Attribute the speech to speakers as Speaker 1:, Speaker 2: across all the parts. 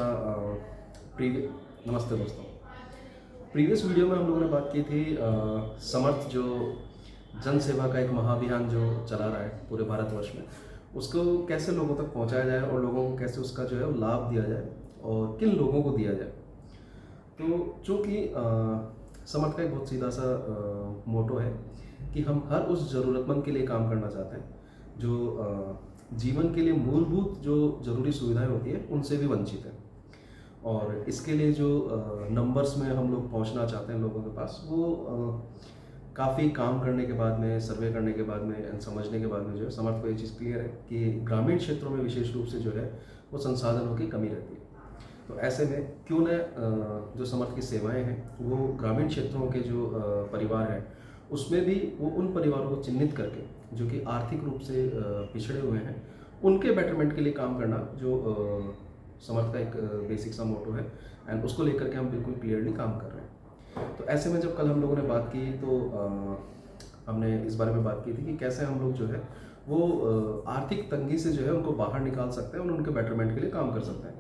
Speaker 1: Previous नमस्ते दोस्तों। Previous video में हम लोगों ने बात की थी समर्थ जो जन सेवा का एक महाअभियान जो चला रहा है पूरे भारतवर्ष में, उसको कैसे लोगों तक पहुंचाया जाए और लोगों को कैसे उसका जो है वो लाभ दिया जाए और किन लोगों को दिया जाए। तो चूँकि समर्थ का एक बहुत सीधा सा मोटो है कि हम हर उस ज़रूरतमंद के लिए काम करना चाहते हैं जो जीवन के लिए मूलभूत जो ज़रूरी सुविधाएं होती है उनसे भी वंचित है। और इसके लिए जो नंबर्स में हम लोग पहुंचना चाहते हैं लोगों के पास, वो काफ़ी काम करने के बाद में, सर्वे करने के बाद में एंड समझने के बाद में जो है समर्थ को ये चीज़ क्लियर है कि ग्रामीण क्षेत्रों में विशेष रूप से जो है वो संसाधनों की कमी रहती है। तो ऐसे में क्यों न जो समर्थ की सेवाएं हैं वो ग्रामीण क्षेत्रों के जो परिवार हैं उसमें भी वो उन परिवारों को चिन्हित करके जो कि आर्थिक रूप से पिछड़े हुए हैं उनके बेटरमेंट के लिए काम करना जो समर्थ का एक बेसिक सा मोटो है एंड उसको लेकर के हम बिल्कुल क्लियरली काम कर रहे हैं। तो ऐसे में जब कल हम लोगों ने बात की तो हमने इस बारे में बात की थी कि कैसे हम लोग जो है वो आर्थिक तंगी से जो है उनको बाहर निकाल सकते हैं और उनके बेटरमेंट के लिए काम कर सकते हैं।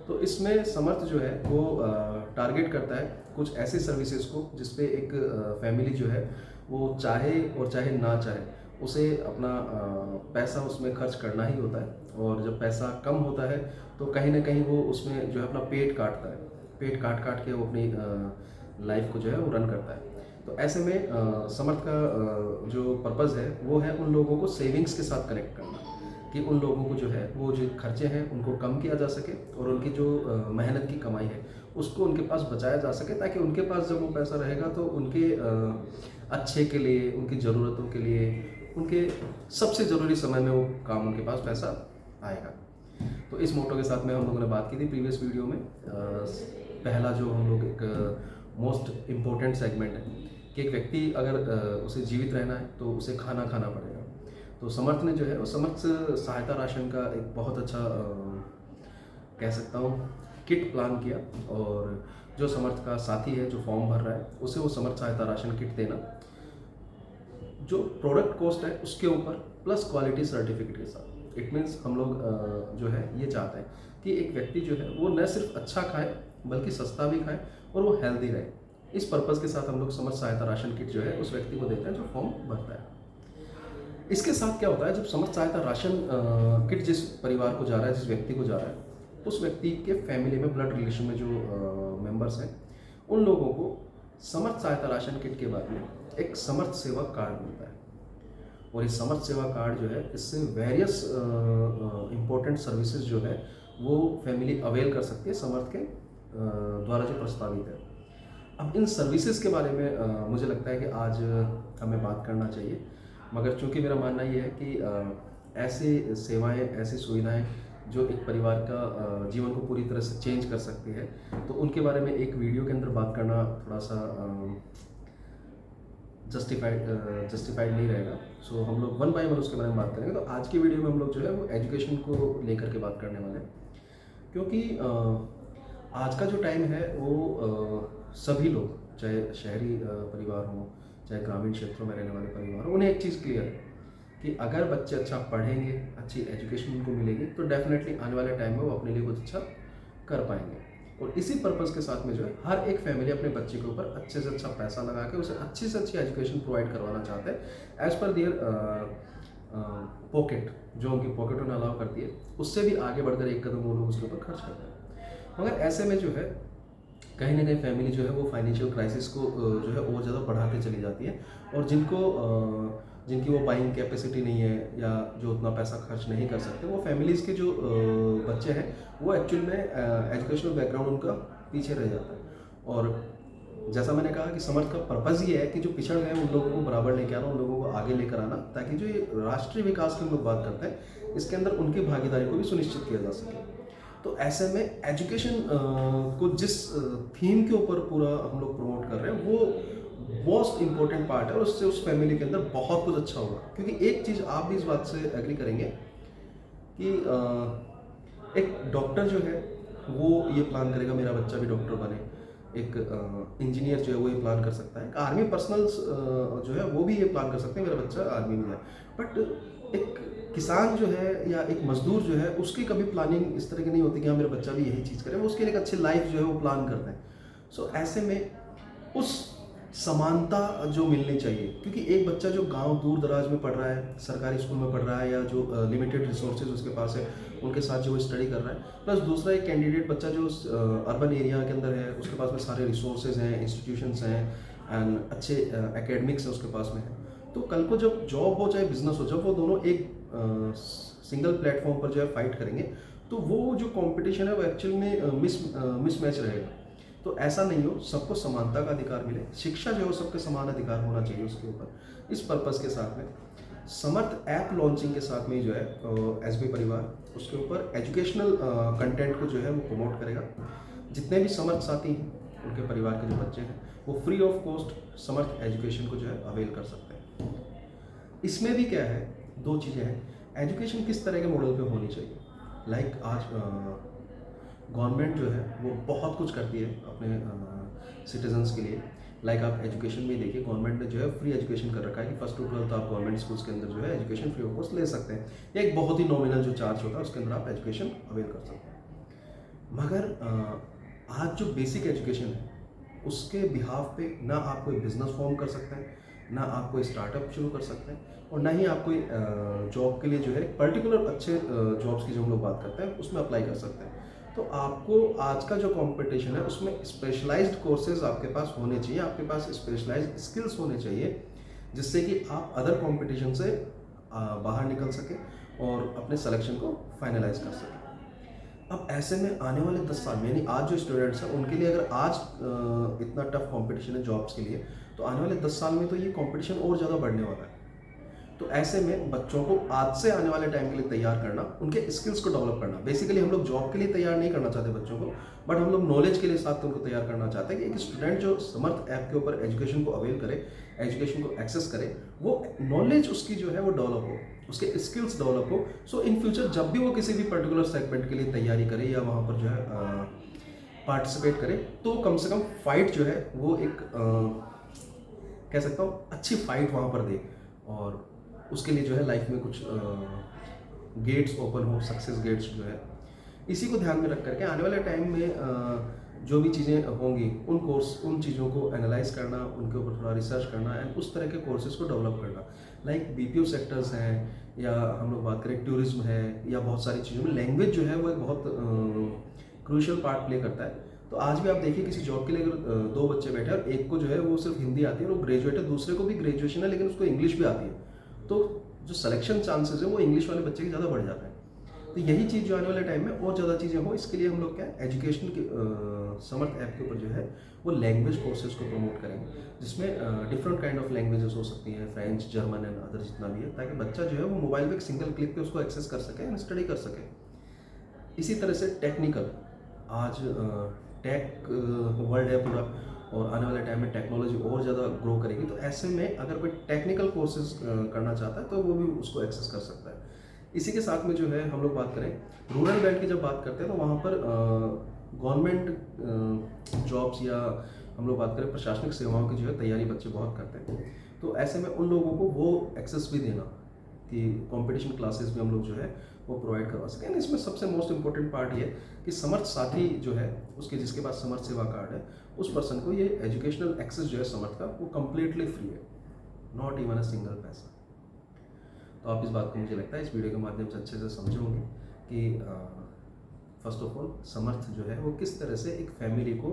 Speaker 1: तो इसमें समर्थ जो है वो टारगेट करता है कुछ ऐसी सर्विसेज को जिसपे एक फैमिली जो है वो चाहे और चाहे ना चाहे उसे अपना पैसा उसमें खर्च करना ही होता है। और जब पैसा कम होता है तो कहीं ना कहीं वो उसमें जो है अपना पेट काटता है, पेट काट काट के वो अपनी लाइफ को जो है वो रन करता है। तो ऐसे में समर्थ का जो पर्पज़ है वो है उन लोगों को सेविंग्स के साथ कनेक्ट करना कि उन लोगों को जो है वो जो खर्चे हैं उनको कम किया जा सके और उनकी जो मेहनत की कमाई है उसको उनके पास बचाया जा सके, ताकि उनके पास जब वो पैसा रहेगा तो उनके अच्छे के लिए, उनकी ज़रूरतों के लिए, उनके सबसे ज़रूरी समय में वो काम उनके पास पैसा आएगा। तो इस मोटो के साथ में हम लोगों ने बात की थी प्रीवियस वीडियो में। पहला जो हम लोग एक मोस्ट इम्पोर्टेंट सेगमेंट है कि एक व्यक्ति अगर उसे जीवित रहना है तो उसे खाना खाना पड़ेगा। तो समर्थ ने जो है वो समर्थ सहायता राशन का एक बहुत अच्छा कह सकता हूँ किट प्लान किया और जो समर्थ का साथी है जो फॉर्म भर रहा है उसे वो समर्थ सहायता राशन किट देना, जो प्रोडक्ट कॉस्ट है उसके ऊपर प्लस क्वालिटी सर्टिफिकेट के साथ। इट मीन्स हम लोग जो है ये चाहते हैं कि एक व्यक्ति जो है वो न सिर्फ अच्छा खाए बल्कि सस्ता भी खाए और वो हेल्दी रहे। इस पर्पज़ के साथ हम लोग समर्थ सहायता राशन किट जो है उस व्यक्ति को देते हैं जो फॉर्म भरता है। इसके साथ क्या होता है, जब समर्थ सहायता राशन किट जिस परिवार को जा रहा है, जिस व्यक्ति को जा रहा है, उस व्यक्ति के फैमिली में ब्लड रिलेशन में जो मेंबर्स हैं उन लोगों को समर्थ सहायता राशन किट के बाद में एक समर्थ सेवा कार्ड मिलता है। और ये समर्थ सेवा कार्ड जो है इससे वेरियस इम्पोर्टेंट सर्विसेज जो है वो फैमिली अवेल कर सकती है समर्थ के द्वारा जो प्रस्तावित है। अब इन सर्विसेज के बारे में मुझे लगता है कि आज हमें बात करना चाहिए, मगर चूंकि मेरा मानना ये है कि ऐसी सेवाएं, ऐसी सुविधाएं जो एक परिवार का जीवन को पूरी तरह से चेंज कर सकती है, तो उनके बारे में एक वीडियो के अंदर बात करना थोड़ा सा जस्टिफाइड नहीं रहेगा। सो हम लोग वन बाय वन उसके बारे में बात करेंगे। तो आज की वीडियो में हम लोग जो है वो एजुकेशन को लेकर के बात करने वाले हैं, क्योंकि आज का जो टाइम है वो सभी लोग, चाहे शहरी परिवार हो चाहे ग्रामीण क्षेत्रों में रहने वाले परिवार हो, उन्हें एक चीज़ क्लियर है कि अगर बच्चे अच्छा पढ़ेंगे, अच्छी एजुकेशन उनको मिलेगी तो डेफिनेटली आने वाले टाइम में वो अपने लिए कुछ अच्छा कर पाएंगे। और इसी पर्पज़ के साथ में जो है हर एक फैमिली अपने बच्चे के ऊपर अच्छे से अच्छा पैसा लगा के उसे अच्छी से अच्छी एजुकेशन प्रोवाइड करवाना चाहते हैं एज़ पर दियर पॉकेट, जो उनकी पॉकेट उन्हें अलाउ करती है। उससे भी आगे बढ़कर एक कदम वो लोग उसके ऊपर खर्च करते हैं। मगर ऐसे में जो है कहीं ना कहीं फैमिली जो है वो फाइनेंशियल क्राइसिस को जो है और ज़्यादा बढ़ाते चली जाती है, और जिनकी वो बाइंग कैपेसिटी नहीं है या जो उतना पैसा खर्च नहीं कर सकते, वो फैमिलीज़ के जो बच्चे हैं वो एक्चुअल में एजुकेशनल बैकग्राउंड उनका पीछे रह जाता है। और जैसा मैंने कहा कि समर्थ का पर्पज़ ये है कि जो पिछड़ गए उन लोगों को बराबर लेके आना, उन लोगों को आगे लेकर आना, ताकि जो ये राष्ट्रीय विकास की हम लोग बात करते हैं इसके अंदर उनकी भागीदारी को भी सुनिश्चित किया जा सके। तो ऐसे में एजुकेशन को जिस थीम के ऊपर पूरा हम लोग प्रमोट कर रहे हैं वो मोस्ट इम्पोर्टेंट पार्ट है, और उससे उस फैमिली के अंदर बहुत कुछ अच्छा होगा। क्योंकि एक चीज़ आप भी इस बात से एग्री करेंगे कि एक डॉक्टर जो है वो ये प्लान करेगा मेरा बच्चा भी डॉक्टर बने, एक इंजीनियर जो है वो ये प्लान कर सकता है, आर्मी पर्सनल्स जो है वो भी ये प्लान कर सकते हैं मेरा बच्चा आर्मी में जाए। बट एक किसान जो है या एक मजदूर जो है उसकी कभी प्लानिंग इस तरह की नहीं होती कि हाँ मेरा बच्चा भी यही चीज़ करे, वो उसके लिए एक अच्छी लाइफ जो है वो प्लान करते हैं। सो ऐसे में उस समानता जो मिलनी चाहिए, क्योंकि एक बच्चा जो गांव दूर दराज में पढ़ रहा है, सरकारी स्कूल में पढ़ रहा है, या जो लिमिटेड रिसोर्सेज उसके पास है उनके साथ जो वो स्टडी कर रहा है, प्लस दूसरा एक कैंडिडेट बच्चा जो अर्बन एरिया के अंदर है, उसके पास में सारे रिसोर्सेज हैं, इंस्टीट्यूशंस हैं एंड अच्छे एकेडमिक्स हैं उसके पास में है। तो कल को जब जॉब हो चाहे बिजनेस हो, जब वो दोनों एक सिंगल प्लेटफॉर्म पर जो है फाइट करेंगे, तो वो जो कंपटीशन है वो एक्चुअल में मिसमैच रहेगा। तो ऐसा नहीं हो, सबको समानता का अधिकार मिले, शिक्षा जो है सबके समान अधिकार होना चाहिए उसके ऊपर। इस पर्पज़ के साथ में समर्थ ऐप लॉन्चिंग के साथ में जो है एसबी परिवार उसके ऊपर एजुकेशनल कंटेंट को जो है वो प्रमोट करेगा। जितने भी समर्थ साथी हैं, उनके परिवार के जो बच्चे हैं, वो free of cost Samarth education को जो है अवेल कर सकते हैं। इसमें भी क्या है, दो चीज़ें हैं, एजुकेशन किस तरह के मॉडल पे होनी चाहिए। लाइक आज गवर्नमेंट जो है वो बहुत कुछ करती है अपने सिटीजन्स के लिए। लाइक आप एजुकेशन में देखिए, गवर्नमेंट ने जो है फ्री एजुकेशन कर रखा है कि फर्स्ट टू 12th आप गवर्नमेंट स्कूल्स के अंदर जो है एजुकेशन फ्री ऑफ कॉस्ट ले सकते हैं, या एक बहुत ही नॉमिनल जो चार्ज होता है उसके अंदर आप एजुकेशन अवेल कर सकते हैं। मगर आज जो बेसिक एजुकेशन है उसके बिहाफ पे ना आप कोई बिजनेस फॉर्म कर सकते हैं, ना आप कोई स्टार्टअप शुरू कर सकते हैं, और ना ही आप कोई जॉब के लिए जो है पर्टिकुलर अच्छे जॉब्स की जो हम लोग बात करते हैं उसमें अप्लाई कर सकते हैं। तो आपको आज का जो कंपटीशन है उसमें स्पेशलाइज्ड कोर्सेज आपके पास होने चाहिए, आपके पास स्पेशलाइज्ड स्किल्स होने चाहिए, जिससे कि आप अदर कंपटीशन से बाहर निकल सकें और अपने सिलेक्शन को फाइनलाइज कर सकें। अब ऐसे में आने वाले 10 साल में, यानी आज जो स्टूडेंट्स हैं उनके लिए अगर आज इतना टफ कंपटीशन है जॉब्स के लिए, तो आने वाले 10 साल में तो ये कंपटीशन और ज़्यादा बढ़ने वाला है। तो ऐसे में बच्चों को आज से आने वाले टाइम के लिए तैयार करना, उनके स्किल्स को डेवलप करना। बेसिकली हम लोग जॉब के लिए तैयार नहीं करना चाहते बच्चों को, बट हम लोग नॉलेज के लिए साथ उनको तैयार करना चाहते हैं कि एक स्टूडेंट जो समर्थ ऐप के ऊपर एजुकेशन को अवेल करे, एजुकेशन को एक्सेस करे, वो नॉलेज उसकी जो है वो डेवलप हो, उसके स्किल्स डेवलप हो। सो इन फ्यूचर जब भी वो किसी भी पर्टिकुलर सेगमेंट के लिए तैयारी करे या वहाँ पर जो है पार्टिसिपेट करे, तो कम से कम फाइट जो है वो एक कह सकता हूँ अच्छी फाइट वहाँ पर दे, और उसके लिए जो है लाइफ में कुछ गेट्स ओपन हो, सक्सेस गेट्स जो है। इसी को ध्यान में रख करके आने वाले टाइम में जो भी चीज़ें होंगी उन चीज़ों को एनालाइज करना, उनके ऊपर थोड़ा रिसर्च करना एंड उस तरह के कोर्सेज को डेवलप करना। लाइक बीपीओ सेक्टर्स हैं, या हम लोग बात करें टूरिज्म है, या बहुत सारी चीज़ों में लैंग्वेज जो है वो एक बहुत क्रूशियल पार्ट प्ले करता है। तो आज भी आप देखिए किसी जॉब के लिए अगर दो बच्चे बैठे हैं और एक को जो है वो सिर्फ हिंदी आती है और वो ग्रेजुएट है, दूसरे को भी ग्रेजुएशन है लेकिन उसको इंग्लिश भी आती है, तो जो सिलेक्शन चांसेस है वो इंग्लिश वाले बच्चे के ज़्यादा बढ़ जाते हैं। तो यही चीज़ जो आने वाले टाइम में और ज़्यादा चीज़ें हो, इसके लिए हम लोग क्या एजुकेशन के समर्थ ऐप के ऊपर जो है वो लैंग्वेज कोर्सेज को प्रमोट करेंगे, जिसमें डिफरेंट काइंड ऑफ लैंग्वेजेस हो सकती हैं, फ्रेंच, जर्मन एंड अदर जितना भी है, ताकि बच्चा जो है वो मोबाइल पे एक सिंगल क्लिक पे उसको एक्सेस कर सके एंड स्टडी कर सके। इसी तरह से टेक्निकल, आज टेक वर्ल्ड है पूरा, और आने वाले टाइम में टेक्नोलॉजी और ज़्यादा ग्रो करेगी, तो ऐसे में अगर कोई टेक्निकल कोर्सेज करना चाहता है तो वो भी उसको एक्सेस कर सकता है। इसी के साथ में जो है हम लोग बात करें रूरल बेल्ट की, जब बात करते हैं तो वहाँ पर गवर्नमेंट जॉब्स या हम लोग बात करें प्रशासनिक सेवाओं की जो है तैयारी बच्चे बहुत करते हैं। तो ऐसे में उन लोगों को वो एक्सेस भी देना कि कंपटीशन क्लासेस भी हम लोग जो है वो प्रोवाइड करवा सकें। इसमें सबसे मोस्ट इंपॉर्टेंट पार्ट ये कि समर्थ साथी जो है उसके जिसके पास समर्थ सेवा कार्ड है, उस पर्सन को ये एजुकेशनल एक्सेस जो है समर्थ का वो कम्प्लीटली फ्री है, नॉट इवन अ सिंगल पैसा। तो आप इस बात को मुझे लगता है इस वीडियो के माध्यम से अच्छे से समझे होंगे कि फर्स्ट ऑफ ऑल समर्थ जो है वो किस तरह से एक फैमिली को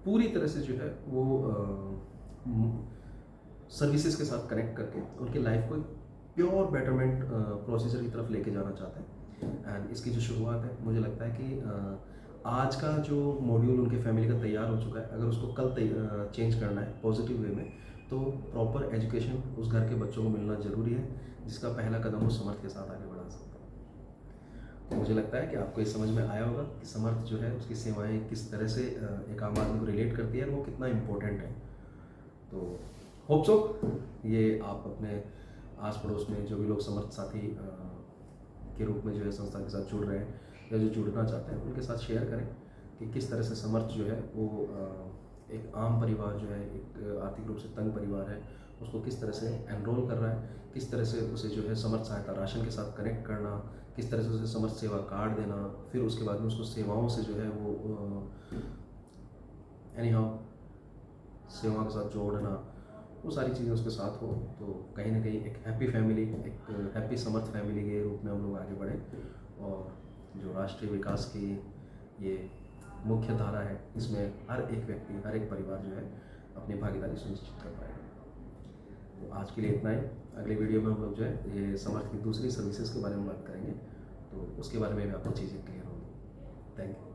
Speaker 1: पूरी तरह से जो है वो सर्विसेज के साथ कनेक्ट करके उनकी लाइफ को प्योर बेटरमेंट प्रोसीजर की तरफ लेके जाना चाहते हैं। एंड इसकी जो शुरुआत है, मुझे लगता है कि आज का जो मॉड्यूल उनके फैमिली का तैयार हो चुका है, अगर उसको कल चेंज करना है पॉजिटिव वे में, तो प्रॉपर एजुकेशन उस घर के बच्चों को मिलना ज़रूरी है, जिसका पहला कदम वो समर्थ के साथ आगे बढ़ा सकता है। तो मुझे लगता है कि आपको ये समझ में आया होगा कि समर्थ जो है उसकी सेवाएँ किस तरह से एक आम आदमी को रिलेट करती है और वो कितना इम्पोर्टेंट है। तो होप सो ये आप अपने आस पड़ोस में जो भी लोग समर्थ साथी के रूप में जो है संस्था के साथ जुड़ रहे हैं या जो जुड़ना चाहते हैं, उनके साथ शेयर करें कि किस तरह से समर्थ जो है वो एक आम परिवार जो है, एक आर्थिक रूप से तंग परिवार है, उसको किस तरह से एनरोल कर रहा है, किस तरह से उसे जो है समर्थ सहायता राशन के साथ कनेक्ट करना, किस तरह से उसे समर्थ सेवा कार्ड देना, फिर उसके बाद में उसको सेवाओं से जो है वो एनी हाउ सेवाओं के साथ जोड़ना, वो सारी चीज़ें उसके साथ हो, तो कहीं ना कहीं एक हैप्पी फैमिली, एक हैप्पी समर्थ फैमिली के रूप में हम लोग आगे बढ़ें और जो राष्ट्रीय विकास की ये मुख्य धारा है, इसमें हर एक व्यक्ति, हर एक परिवार जो है अपनी भागीदारी सुनिश्चित कर पाएगा। तो आज के लिए इतना ही। अगले वीडियो में हम लोग जो है ये समर्थ की दूसरी सर्विसेज के बारे में बात करेंगे, तो उसके बारे में भी आपको चीज़ें क्लियर होंगी। Thank you.